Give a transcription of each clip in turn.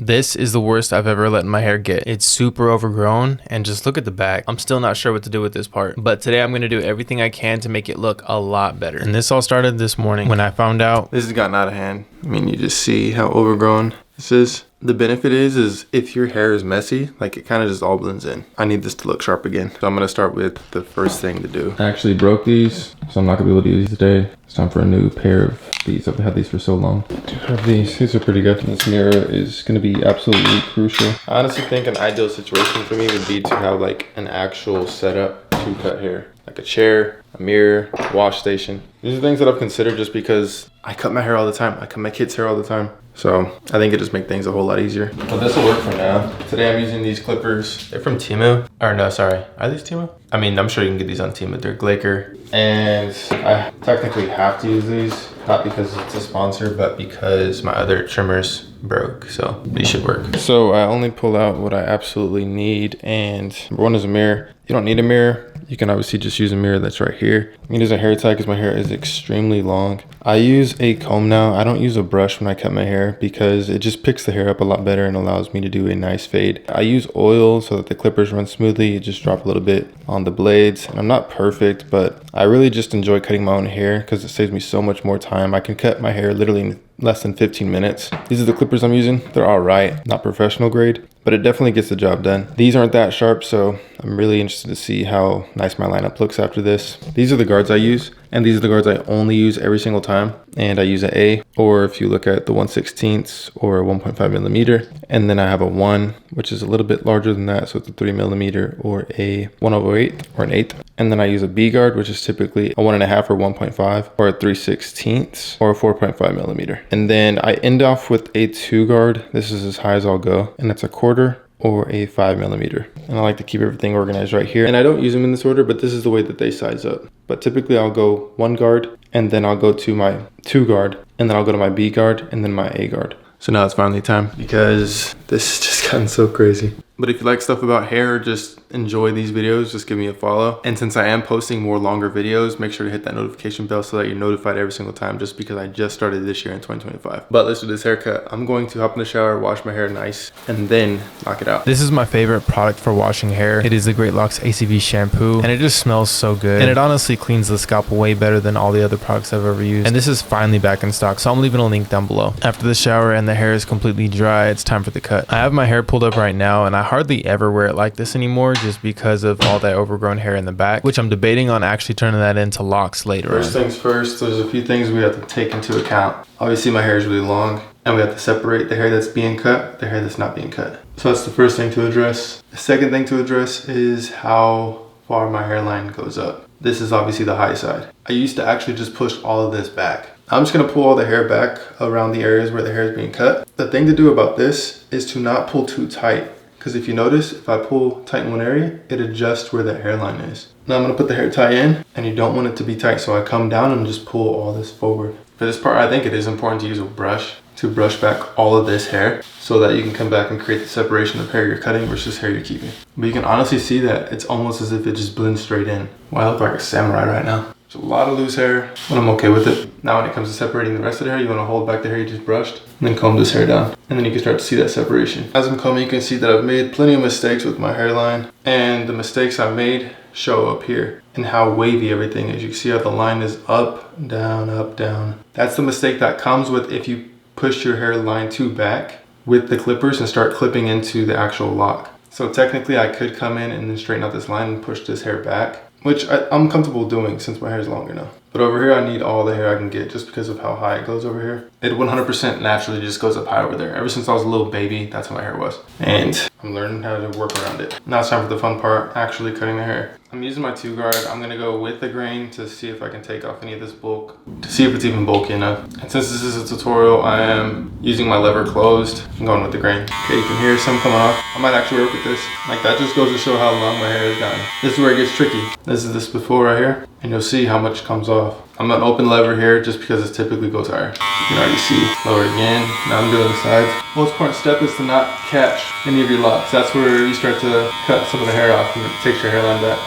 This is the worst I've ever let my hair get. It's super overgrown, and just look at the back. I'm still not sure what to do with this part, but today I'm gonna do everything I can to make it look a lot better. And this all started this morning when I found out this has gotten out of hand. I mean, you just see how overgrown this is. The benefit is if your hair is messy, like it kind of just all blends in. I need this to look sharp again. So I'm gonna start with the first thing to do. I actually broke these, so I'm not gonna be able to use these today. It's time for a new pair of these. I've had these for so long. I do have these. These are pretty good. This mirror is gonna be absolutely crucial. I honestly think an ideal situation for me would be to have like an actual setup to cut hair. Like a chair, a mirror, wash station. These are things that I've considered just because I cut my hair all the time. I cut my kids' hair all the time. So I think it just makes things a whole lot easier. But this will work for now. Today I'm using these clippers. They're from Temu. Or no, sorry. Are these Temu? I mean, I'm sure you can get these on Temu. They're Glaker. And I technically have to use these. Not because it's a sponsor, but because my other trimmers broke. So these should work. So I only pull out what I absolutely need. And number one is a mirror. You don't need a mirror. You can obviously just use a mirror that's right here. I'm gonna use a hair tie because my hair is extremely long. I use a comb now. I don't use a brush when I cut my hair because it just picks the hair up a lot better and allows me to do a nice fade. I use oil so that the clippers run smoothly. You just drop a little bit on the blades. And I'm not perfect, but I really just enjoy cutting my own hair because it saves me so much more time. I can cut my hair literally in less than 15 minutes. These are the clippers I'm using. They're all right, not professional grade, but it definitely gets the job done. These aren't that sharp, so I'm really interested to see how nice my lineup looks after this. These are the guards I use, and these are the guards I only use every single time. And I use an A, or if you look at the 1/16 or a 1.5 millimeter. And then I have a 1, which is a little bit larger than that, so it's a 3 millimeter or a 1/8 or an 1/8. And then I use a B guard, which is typically a 1.5 or 1.5 or a 3/16 or a 4.5 millimeter. And then I end off with a 2 guard. This is as high as I'll go, and it's a 1/4 or a 5 millimeter. And I like to keep everything organized right here. And I don't use them in this order, but this is the way that they size up. But typically I'll go 1 guard, and then I'll go to my 2 guard, and then I'll go to my B guard, and then my A guard. So now it's finally time because this has just gotten so crazy. But if you like stuff about hair or just enjoy these videos, just give me a follow. And since I am posting more longer videos, make sure to hit that notification bell so that you're notified every single time, just because I just started this year in 2025. But let's do this haircut. I'm going to hop in the shower, wash my hair nice, and then knock it out. This is my favorite product for washing hair. It is the DREADLOCK ACV shampoo, and it just smells so good. And it honestly cleans the scalp way better than all the other products I've ever used. And this is finally back in stock, so I'm leaving a link down below. After the shower and the hair is completely dry, it's time for the cut. I have my hair pulled up right now, and I hardly ever wear it like this anymore just because of all that overgrown hair in the back, which I'm debating on actually turning that into locks later. First things first, there's a few things we have to take into account. Obviously my hair is really long, and we have to separate the hair that's being cut, the hair that's not being cut. So that's the first thing to address. The second thing to address is how far my hairline goes up. This is obviously the high side. I used to actually just push all of this back. I'm just gonna pull all the hair back around the areas where the hair is being cut. The thing to do about this is to not pull too tight. Because if you notice, if I pull tight in one area, it adjusts where that hairline is. Now I'm gonna put the hair tie in, and you don't want it to be tight, so I come down and just pull all this forward. For this part, I think it is important to use a brush to brush back all of this hair so that you can come back and create the separation of hair you're cutting versus hair you're keeping. But you can honestly see that it's almost as if it just blends straight in. Well, I look like a samurai right now. There's a lot of loose hair, but I'm okay with it. Now when it comes to separating the rest of the hair, you want to hold back the hair you just brushed, and then comb this hair down. And then you can start to see that separation. As I'm combing, you can see that I've made plenty of mistakes with my hairline, and the mistakes I made show up here and how wavy everything is. You can see how the line is up, down. That's the mistake that comes with if you push your hairline too back with the clippers and start clipping into the actual lock. So technically I could come in and then straighten out this line and push this hair back, which I'm comfortable doing since my hair is longer now. But over here, I need all the hair I can get just because of how high it goes over here. It 100% naturally just goes up high over there. Ever since I was a little baby, that's how my hair was. And I'm learning how to work around it. Now it's time for the fun part, actually cutting the hair. I'm using my 2 guard. I'm gonna go with the grain to see if I can take off any of this bulk, to see if it's even bulky enough. And since this is a tutorial, I am using my lever closed. I'm going with the grain. Okay, you can hear some coming off. I might actually work with this. Like that just goes to show how long my hair has gotten. This is where it gets tricky. This is this before right here, and you'll see how much comes off. I'm gonna open lever here just because it typically goes higher. You can already see. Lower again. Now I'm doing the sides. Most important step is to not catch any of your locks. That's where you start to cut some of the hair off and it takes your hairline back.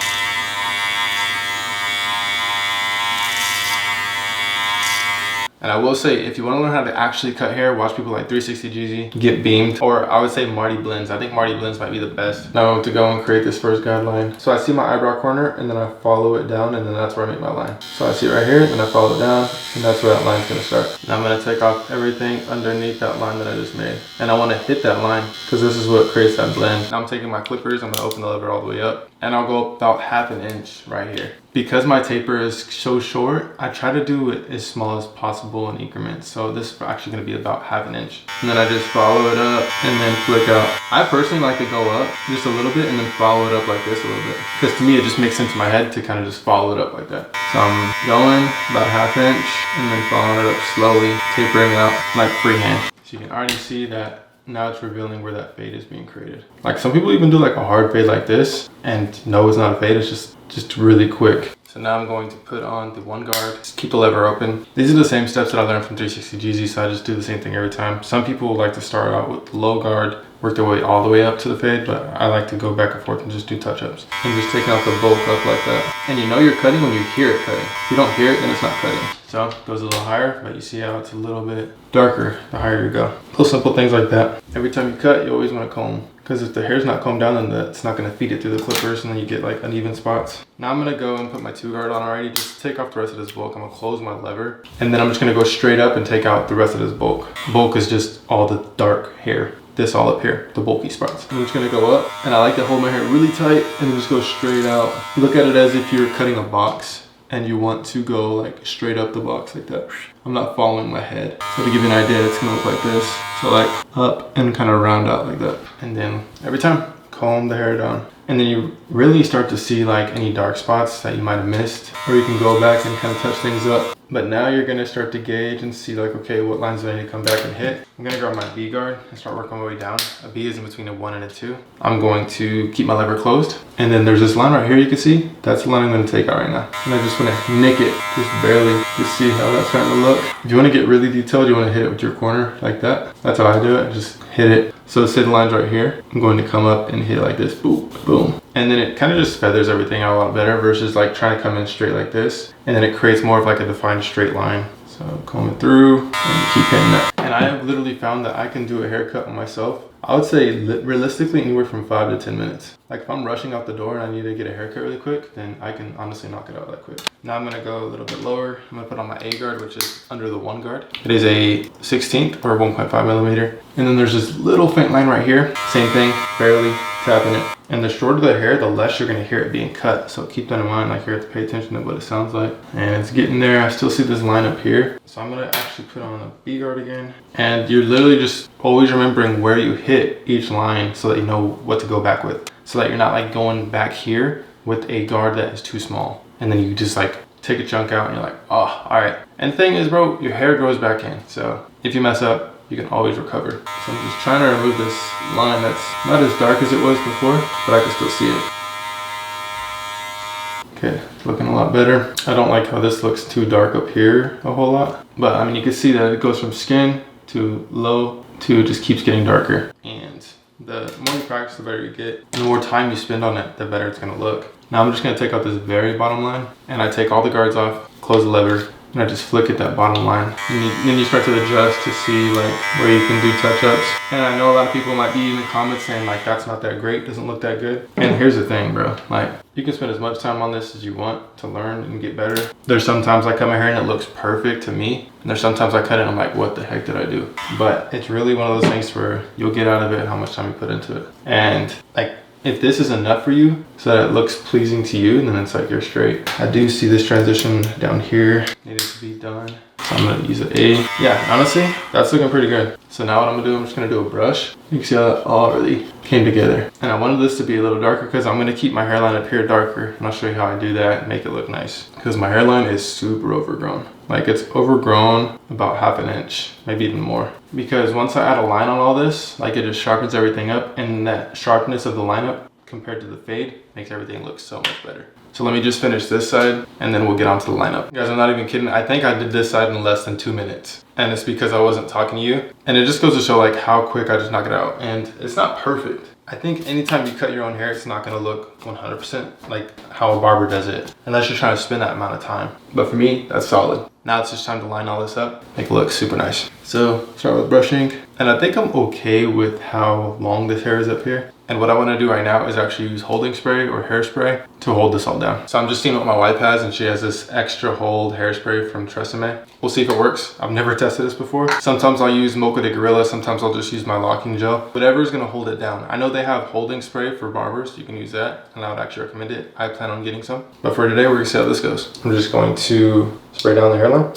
And I will say, if you want to learn how to actually cut hair, watch people like 360 Jeezy, Get Beamed, or I would say Marty Blends. I think Marty Blends might be the best. Now to go and create this first guideline. So I see my eyebrow corner and then I follow it down and then that's where I make my line. So I see it right here, then I follow it down and that's where that line's gonna start. Now I'm gonna take off everything underneath that line that I just made. And I wanna hit that line because this is what creates that blend. Now I'm taking my clippers, I'm gonna open the lever all the way up and I'll go about 1/2 inch right here. Because my taper is so short, I try to do it as small as possible in increments. So this is actually gonna be about 1/2 inch. And then I just follow it up and then flick out. I personally like to go up just a little bit and then follow it up like this a little bit. Because to me, it just makes sense in my head to kind of just follow it up like that. So I'm going about 1/2 inch and then following it up slowly, tapering out like freehand. So you can already see that now it's revealing where that fade is being created. Like some people even do like a hard fade like this and no, it's not a fade, it's just really quick. So now I'm going to put on the one guard, just keep the lever open. These are the same steps that I learned from 360 Jeezy, so I just do the same thing every time. Some people like to start out with the low guard, work their way all the way up to the fade, but I like to go back and forth and just do touch-ups. And just taking out the bulk up like that. And you know you're cutting when you hear it cutting. If you don't hear it, then it's not cutting. So it goes a little higher, but you see how it's a little bit darker the higher you go. Little simple things like that. Every time you cut, you always want to comb. Because if the hair's not combed down, then it's not going to feed it through the clippers and then you get like uneven spots. Now I'm going to go and put my 2 guard on already. Just take off the rest of this bulk. I'm going to close my lever. And then I'm just going to go straight up and take out the rest of this bulk. Bulk is just all the dark hair. This all up here, the bulky spots. I'm just going to go up and I like to hold my hair really tight and then just go straight out. Look at it as if you're cutting a box and you want to go like straight up the box like that. I'm not following my head. So to give you an idea, it's gonna look like this. So like up and kind of round out like that. And then every time, comb the hair down. And then you really start to see like any dark spots that you might have missed, or you can go back and kind of touch things up. But now you're gonna start to gauge and see like, okay, what lines do I need to come back and hit? I'm gonna grab my B guard and start working my way down. A B is in between a 1 and a 2. I'm going to keep my lever closed. And then there's this line right here you can see. That's the line I'm gonna take out right now. And I'm just gonna nick it, just barely, to see how that's starting to look. If you wanna get really detailed, you wanna hit it with your corner like that. That's how I do it, just hit it. So say the line's right here. I'm going to come up and hit it like this, boom, boom. And then it kind of just feathers everything out a lot better versus like trying to come in straight like this. And then it creates more of like a defined straight line. So comb it through and keep hitting that. And I have literally found that I can do a haircut on myself. I would say realistically anywhere from 5 to 10 minutes. Like if I'm rushing out the door and I need to get a haircut really quick, then I can honestly knock it out that quick. Now I'm gonna go a little bit lower. I'm gonna put on my A guard, which is under the 1 guard. It is a 16th or 1.5 millimeter. And then there's this little faint line right here. Same thing, barely tapping it. And the shorter the hair, the less you're gonna hear it being cut. So keep that in mind, like you have to pay attention to what it sounds like. And it's getting there. I still see this line up here. So I'm gonna actually put on a B guard again. And you're literally just always remembering where you hit each line so that you know what to go back with. So that you're not like going back here with a guard that is too small. And then you just like take a chunk out and you're like, oh, all right. And the thing is, bro, your hair grows back in. So if you mess up, you can always recover. So I'm just trying to remove this line that's not as dark as it was before, but I can still see it. Okay, it's looking a lot better. I don't like how this looks too dark up here a whole lot, but I mean, you can see that it goes from skin to low to just keeps getting darker. And the more you practice, the better you get. And the more time you spend on it, the better it's gonna look. Now I'm just gonna take out this very bottom line and I take all the guards off, close the lever, and I just flick at that bottom line. And then you start to adjust to see like where you can do touch-ups. And I know a lot of people might be in the comments saying like, that's not that great, doesn't look that good. And here's the thing, bro. Like, you can spend as much time on this as you want to learn and get better. There's sometimes I cut my hair and it looks perfect to me. And there's sometimes I cut it and I'm like, what the heck did I do? But it's really one of those things where you'll get out of it how much time you put into it. And like, if this is enough for you so that it looks pleasing to you, then it's like you're straight. I do see this transition down here needed to be done. So I'm gonna use an A. Yeah, honestly, that's looking pretty good. So now what I'm gonna do, I'm just gonna do a brush. You can see how that all really came together. And I wanted this to be a little darker because I'm gonna keep my hairline up here darker. And I'll show you how I do that and make it look nice. Because my hairline is super overgrown. Like it's overgrown about 1/2 inch, maybe even more. Because once I add a line on all this, like it just sharpens everything up, and that sharpness of the lineup compared to the fade makes everything look so much better. So let me just finish this side and then we'll get on to the lineup. Guys, I'm not even kidding. I think I did this side in less than 2 minutes. And it's because I wasn't talking to you. And it just goes to show like how quick I just knock it out. And it's not perfect. I think anytime you cut your own hair, it's not gonna look 100% like how a barber does it, unless you're trying to spend that amount of time. But for me, that's solid. Now it's just time to line all this up, make it look super nice. So start with brushing. And I think I'm okay with how long this hair is up here. And what I want to do right now is actually use holding spray or hairspray to hold this all down. So I'm just seeing what my wife has, and she has this extra hold hairspray from Tresemme. We'll see if it works. I've never tested this before. Sometimes I'll use Mocha de Gorilla. Sometimes I'll just use my locking gel. Whatever is going to hold it down. I know they have holding spray for barbers. You can use that, and I would actually recommend it. I plan on getting some. But for today, we're going to see how this goes. I'm just going to spray down the hairline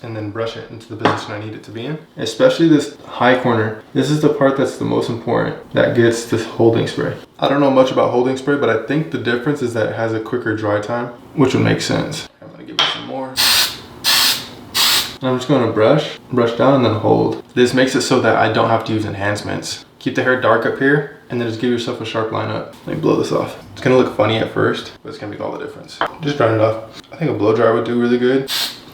and then brush it into the position I need it to be in. Especially this high corner. This is the part that's the most important that gets this holding spray. I don't know much about holding spray, but I think the difference is that it has a quicker dry time, which would make sense. I'm gonna give it some more. And I'm just gonna brush down and then hold. This makes it so that I don't have to use enhancements. Keep the hair dark up here and then just give yourself a sharp line up. Let me blow this off. It's gonna look funny at first, but it's gonna make all the difference. Just drying it off. I think a blow dryer would do really good.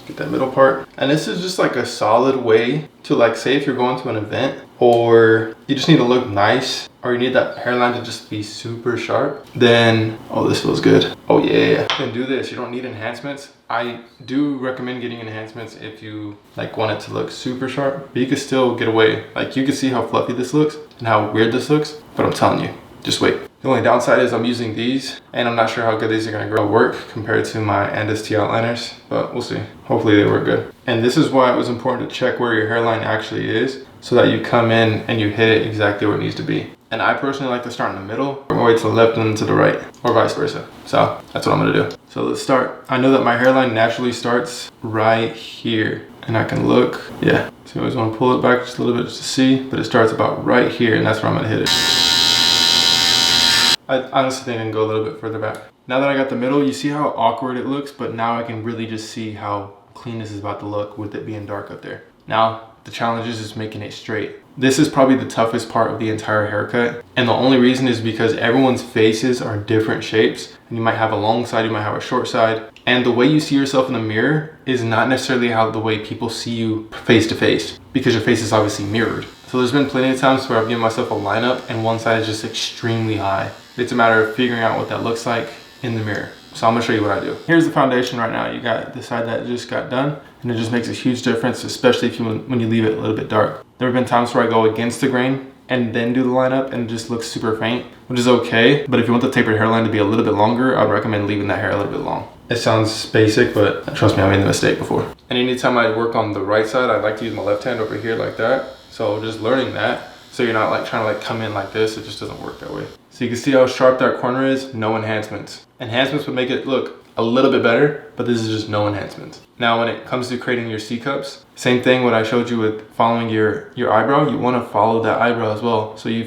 Get that middle part. And this is just like a solid way to, like, say if you're going to an event or you just need to look nice or you need that hairline to just be super sharp, then, oh, this feels good. Oh yeah, you can do this. You don't need enhancements. I do recommend getting enhancements if you like want it to look super sharp, but you can still get away. Like, you can see how fluffy this looks and how weird this looks, but I'm telling you, just wait. The only downside is I'm using these and I'm not sure how good these are gonna work compared to my Andis T outliners, but we'll see. Hopefully they work good. And this is why it was important to check where your hairline actually is so that you come in and you hit it exactly where it needs to be. And I personally like to start in the middle or way to the left and then to the right, or vice versa. So that's what I'm gonna do. So let's start. I know that my hairline naturally starts right here and I can look, yeah. So you always wanna pull it back just a little bit just to see, but it starts about right here and that's where I'm gonna hit it. I honestly think I can go a little bit further back. Now that I got the middle, you see how awkward it looks, but now I can really just see how clean this is about to look with it being dark up there. Now, the challenge is just making it straight. This is probably the toughest part of the entire haircut. And the only reason is because everyone's faces are different shapes. And you might have a long side, you might have a short side. And the way you see yourself in the mirror is not necessarily how the way people see you face to face, because your face is obviously mirrored. So there's been plenty of times where I've given myself a lineup and one side is just extremely high. It's a matter of figuring out what that looks like in the mirror. So I'm gonna show you what I do. Here's the foundation right now. You got the side that just got done, and it just makes a huge difference, especially if when you leave it a little bit dark. There have been times where I go against the grain and then do the lineup and it just looks super faint, which is okay. But if you want the tapered hairline to be a little bit longer, I'd recommend leaving that hair a little bit long. It sounds basic, but trust me, I made the mistake before. And anytime I work on the right side, I like to use my left hand over here like that. So just learning that, so you're not like trying to like come in like this, it just doesn't work that way. So you can see how sharp that corner is, no enhancements. Enhancements would make it look a little bit better, but this is just no enhancements. Now when it comes to creating your C-cups, same thing what I showed you with following your eyebrow, you want to follow that eyebrow as well. So you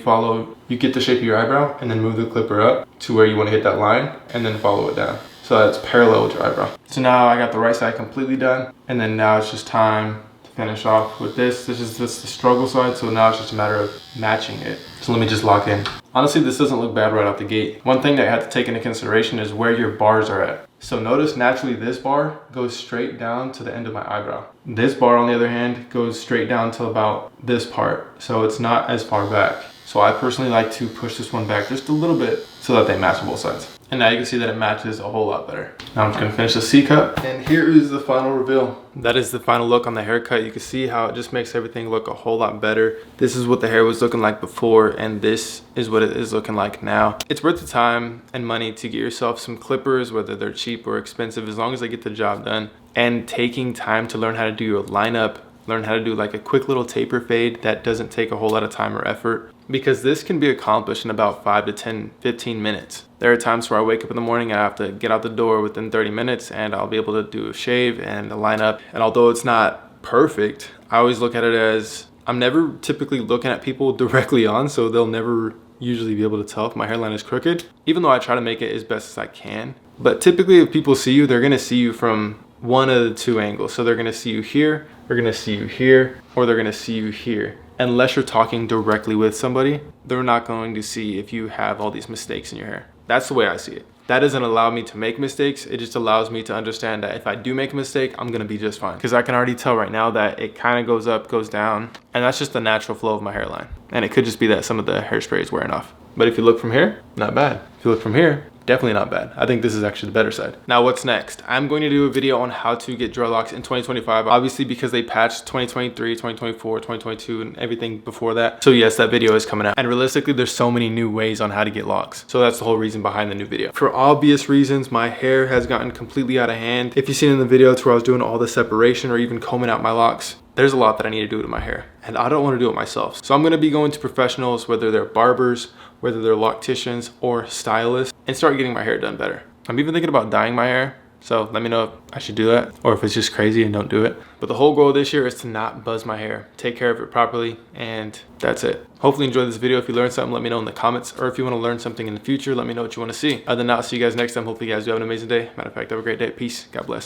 get the shape of your eyebrow and then move the clipper up to where you want to hit that line and then follow it down. So that's parallel with your eyebrow. So now I got the right side completely done, and then now it's just time to finish off with this. This is just the struggle side, so now it's just a matter of matching it. So let me just lock in. Honestly, this doesn't look bad right out the gate. One thing that I have to take into consideration is where your bars are at. So notice naturally this bar goes straight down to the end of my eyebrow. This bar on the other hand goes straight down to about this part. So it's not as far back. So I personally like to push this one back just a little bit so that they match on both sides. And now you can see that it matches a whole lot better. Now I'm just gonna finish the C-cup, and here is the final reveal. That is the final look on the haircut. You can see how it just makes everything look a whole lot better. This is what the hair was looking like before, and this is what it is looking like now. It's worth the time and money to get yourself some clippers, whether they're cheap or expensive, as long as they get the job done. And taking time to learn how to do your lineup, learn how to do like a quick little taper fade that doesn't take a whole lot of time or effort, because this can be accomplished in about 5 to 10, 15 minutes. There are times where I wake up in the morning and I have to get out the door within 30 minutes and I'll be able to do a shave and a lineup. And although it's not perfect, I always look at it as I'm never typically looking at people directly on, so they'll never usually be able to tell if my hairline is crooked, even though I try to make it as best as I can. But typically if people see you, they're gonna see you from one of the two angles. So they're gonna see you here, they're gonna see you here, or they're gonna see you here. unless you're talking directly with somebody, they're not going to see if you have all these mistakes in your hair. That's the way I see it. That doesn't allow me to make mistakes. It just allows me to understand that if I do make a mistake, I'm gonna be just fine. Because I can already tell right now that it kind of goes up, goes down, and that's just the natural flow of my hairline. And it could just be that some of the hairspray is wearing off. But if you look from here, not bad. If you look from here, definitely not bad. I think this is actually the better side. Now what's next? I'm going to do a video on how to get dreadlocks in 2025, obviously because they patched 2023, 2024, 2022, and everything before that. So yes, that video is coming out. And realistically, there's so many new ways on how to get locks. So that's the whole reason behind the new video. For obvious reasons, my hair has gotten completely out of hand. If you've seen in the video, it's where I was doing all the separation or even combing out my locks. There's a lot that I need to do to my hair, and I don't want to do it myself. So I'm going to be going to professionals, whether they're barbers, whether they're locticians or stylists, and start getting my hair done better. I'm even thinking about dyeing my hair. So let me know if I should do that or if it's just crazy and don't do it. But the whole goal this year is to not buzz my hair, take care of it properly, and that's it. Hopefully you enjoyed this video. If you learned something, let me know in the comments, or if you want to learn something in the future, let me know what you want to see. Other than that, I'll see you guys next time. Hopefully you guys do have an amazing day. Matter of fact, have a great day. Peace. God bless.